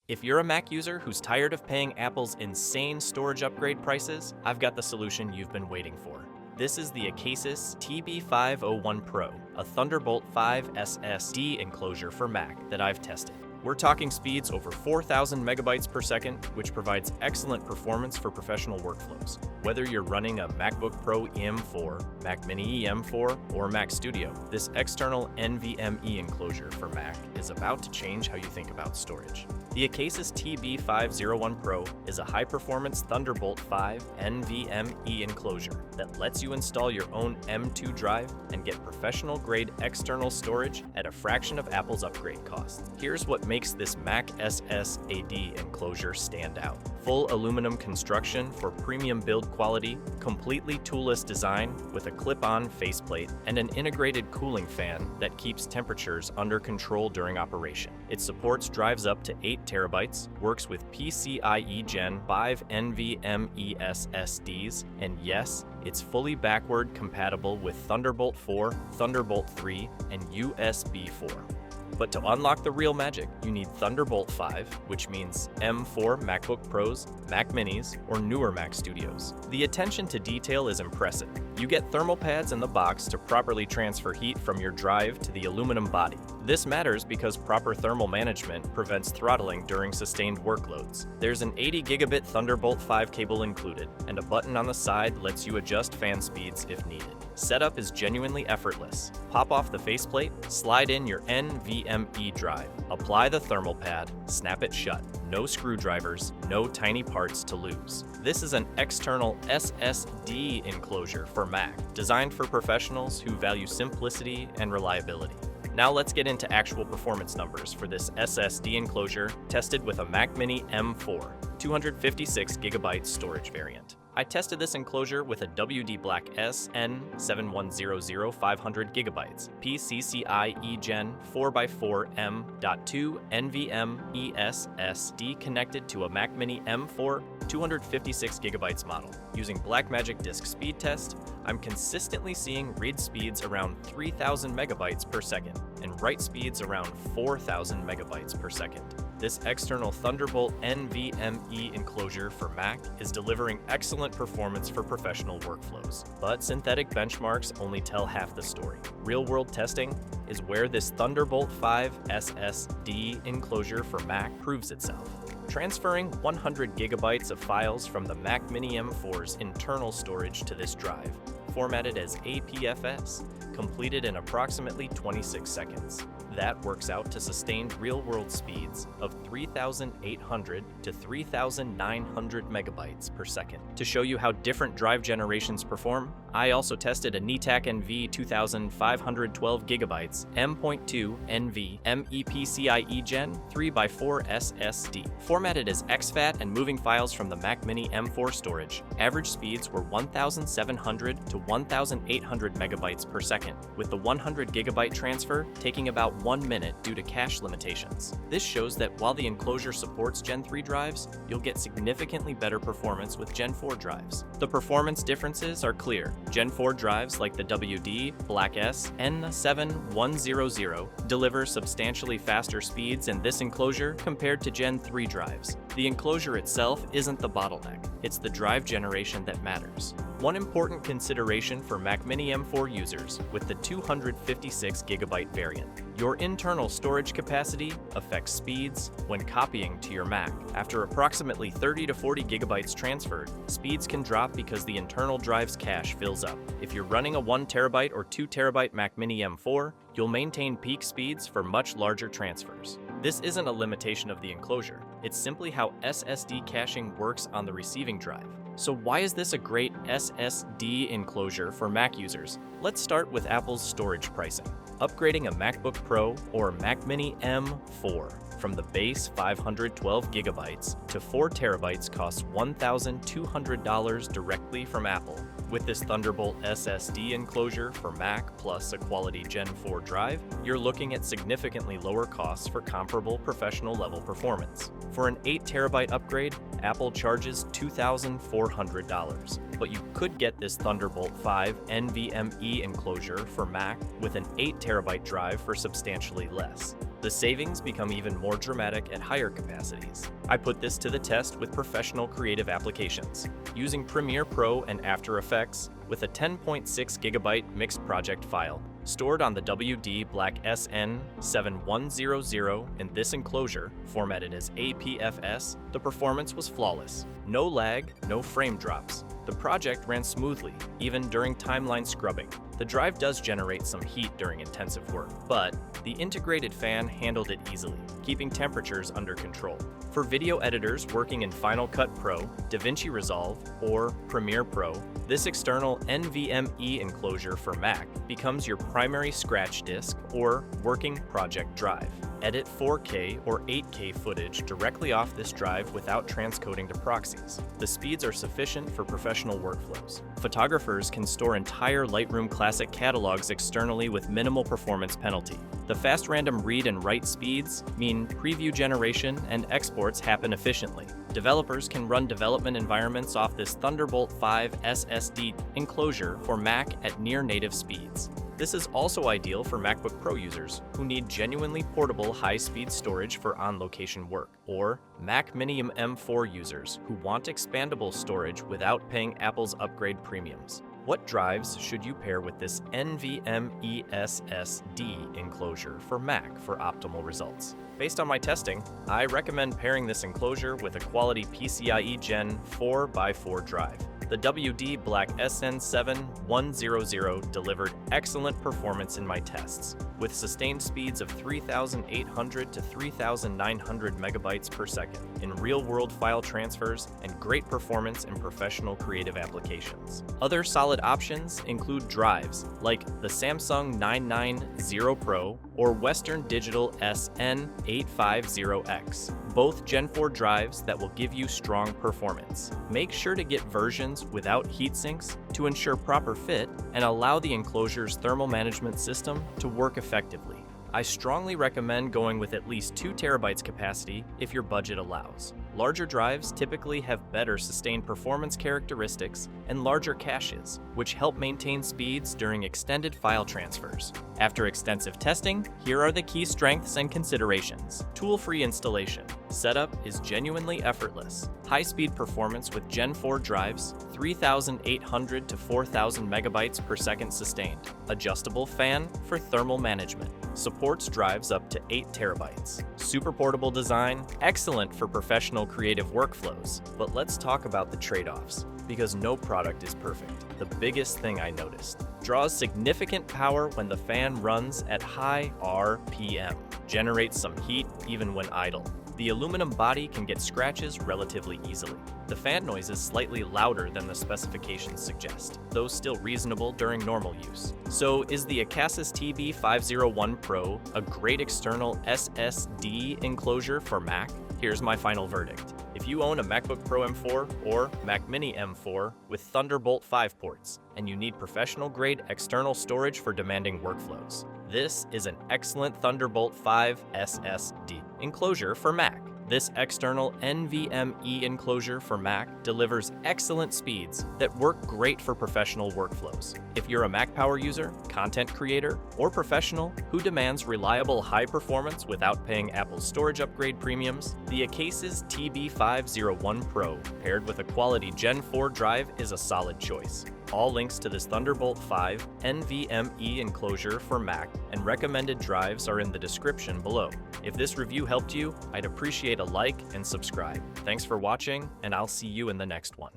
If you're a Mac user who's tired of paying Apple's insane storage upgrade prices, I've got the solution you've been waiting for. This is the Acasis TB501 Pro, a Thunderbolt 5 SSD enclosure for Mac that I've tested. We're talking speeds over 4,000 megabytes per second, which provides excellent performance for professional workflows. Whether you're running a MacBook Pro M4, Mac Mini M4, or Mac Studio, this external NVMe enclosure for Mac is about to change how you think about storage. The Acasis TB501 Pro is a high-performance Thunderbolt 5 NVMe enclosure that lets you install your own M2 drive and get professional-grade external storage at a fraction of Apple's upgrade cost. Here's what makes this Mac SSD enclosure stand out. Full aluminum construction for premium build quality, completely toolless design with a clip-on faceplate, and an integrated cooling fan that keeps temperatures under control during operation. It supports drives up to 8 terabytes, works with PCIe Gen 5 NVMe SSDs, and yes, it's fully backward compatible with Thunderbolt 4, Thunderbolt 3, and USB 4. But to unlock the real magic, you need Thunderbolt 5, which means M4 MacBook Pros, Mac Minis, or newer Mac Studios. The attention to detail is impressive. You get thermal pads in the box to properly transfer heat from your drive to the aluminum body. This matters because proper thermal management prevents throttling during sustained workloads. There's an 80 gigabit Thunderbolt 5 cable included, and a button on the side lets you adjust fan speeds if needed. Setup is genuinely effortless. Pop off the faceplate, slide in your NVMe drive, apply the thermal pad, snap it shut. No screwdrivers, no tiny parts to lose. This is an external SSD enclosure for Mac, designed for professionals who value simplicity and reliability. Now let's get into actual performance numbers for this SSD enclosure tested with a Mac Mini M4, 256 gigabyte storage variant. I tested this enclosure with a WD Black SN850X 500 gigabytes, PCIe Gen 4x4 M.2 NVMe SSD connected to a Mac Mini M4 256 gigabytes model. Using Blackmagic Disk Speed Test, I'm consistently seeing read speeds around 3,000 megabytes per second and write speeds around 4,000 megabytes per second. This external Thunderbolt NVMe enclosure for Mac is delivering excellent performance for professional workflows. But synthetic benchmarks only tell half the story. Real-world testing is where this Thunderbolt 5 SSD enclosure for Mac proves itself. Transferring 100 gigabytes of files from the Mac Mini M4's internal storage to this drive, formatted as APFS, completed in approximately 26 seconds. That works out to sustained real-world speeds of 3,800 to 3,900 megabytes per second. To show you how different drive generations perform, I also tested a NETAC NV 2512 gigabytes M.2 NV MEPCIe Gen 3x4 SSD. Formatted as exFAT and moving files from the Mac Mini M4 storage, average speeds were 1,700 to 1,800 megabytes per second, with the 100 gigabyte transfer taking about 1 minute due to cache limitations. This shows that while the enclosure supports Gen 3 drives, you'll get significantly better performance with Gen 4 drives. The performance differences are clear. Gen 4 drives like the WD Black SN850X deliver substantially faster speeds in this enclosure compared to Gen 3 drives. The enclosure itself isn't the bottleneck, it's the drive generation that matters. One important consideration for Mac Mini M4 users with the 256 gigabyte variant. Your internal storage capacity affects speeds when copying to your Mac. After approximately 30 to 40 gigabytes transferred, speeds can drop because the internal drive's cache fills up. If you're running a 1 terabyte or 2 terabyte Mac Mini M4, you'll maintain peak speeds for much larger transfers. This isn't a limitation of the enclosure, it's simply how SSD caching works on the receiving drive. So why is this a great SSD enclosure for Mac users? Let's start with Apple's storage pricing. Upgrading a MacBook Pro or Mac Mini M4 from the base 512 gigabytes to 4 terabytes costs $1,200 directly from Apple. With this Thunderbolt SSD enclosure for Mac plus a quality Gen 4 drive, you're looking at significantly lower costs for comparable professional level performance. For an 8 terabyte upgrade, Apple charges $2,400, but you could get this Thunderbolt 5 NVMe enclosure for Mac with an 8 terabyte drive for substantially less. The savings become even more dramatic at higher capacities. I put this to the test with professional creative applications. Using Premiere Pro and After Effects with a 10.6 GB mixed project file, stored on the WD Black SN850X in this enclosure, formatted as APFS, the performance was flawless. No lag, no frame drops. The project ran smoothly, even during timeline scrubbing. The drive does generate some heat during intensive work, but the integrated fan handled it easily, keeping temperatures under control. For video editors working in Final Cut Pro, DaVinci Resolve, or Premiere Pro, this external NVMe enclosure for Mac becomes your primary scratch disk or working project drive. Edit 4K or 8K footage directly off this drive without transcoding to proxies. The speeds are sufficient for professional workflows. Photographers can store entire Lightroom Classic catalogs externally with minimal performance penalty. The fast random read and write speeds mean preview generation and exports happen efficiently. Developers can run development environments off this Thunderbolt 5 SSD enclosure for Mac at near native speeds. This is also ideal for MacBook Pro users who need genuinely portable high-speed storage for on-location work, or Mac Mini M4 users who want expandable storage without paying Apple's upgrade premiums. What drives should you pair with this NVMe SSD enclosure for Mac for optimal results? Based on my testing, I recommend pairing this enclosure with a quality PCIe Gen 4x4 drive. The WD Black SN850X delivered excellent performance in my tests, with sustained speeds of 3,800 to 3,900 megabytes per second in real-world file transfers and great performance in professional creative applications. Other solid options include drives like the Samsung 990 Pro or Western Digital SN850X, both Gen 4 drives that will give you strong performance. Make sure to get versions without heat sinks to ensure proper fit and allow the enclosure's thermal management system to work effectively. I strongly recommend going with at least 2 terabytes capacity if your budget allows. Larger drives typically have better sustained performance characteristics and larger caches, which help maintain speeds during extended file transfers. After extensive testing, here are the key strengths and considerations. Tool-free installation. Setup is genuinely effortless. High-speed performance with Gen 4 drives, 3,800 to 4,000 megabytes per second sustained. Adjustable fan for thermal management. Supports drives up to 8 terabytes. Super portable design, excellent for professional creative workflows. But let's talk about the trade-offs, because no product is perfect. The biggest thing I noticed: draws significant power when the fan runs at high RPM, generates some heat even when idle. The aluminum body can get scratches relatively easily. The fan noise is slightly louder than the specifications suggest, though still reasonable during normal use. So is the Acasis TB501 Pro a great external SSD enclosure for Mac? Here's my final verdict. If you own a MacBook Pro M4 or Mac Mini M4 with Thunderbolt 5 ports, and you need professional-grade external storage for demanding workflows, this is an excellent Thunderbolt 5 SSD enclosure for Mac. This external NVMe enclosure for Mac delivers excellent speeds that work great for professional workflows. If you're a Mac Power user, content creator, or professional who demands reliable high performance without paying Apple's storage upgrade premiums, the Acasis TB501 Pro paired with a quality Gen 4 drive is a solid choice. All links to this Thunderbolt 5 NVMe enclosure for Mac and recommended drives are in the description below. If this review helped you, I'd appreciate a like and subscribe. Thanks for watching, and I'll see you in the next one.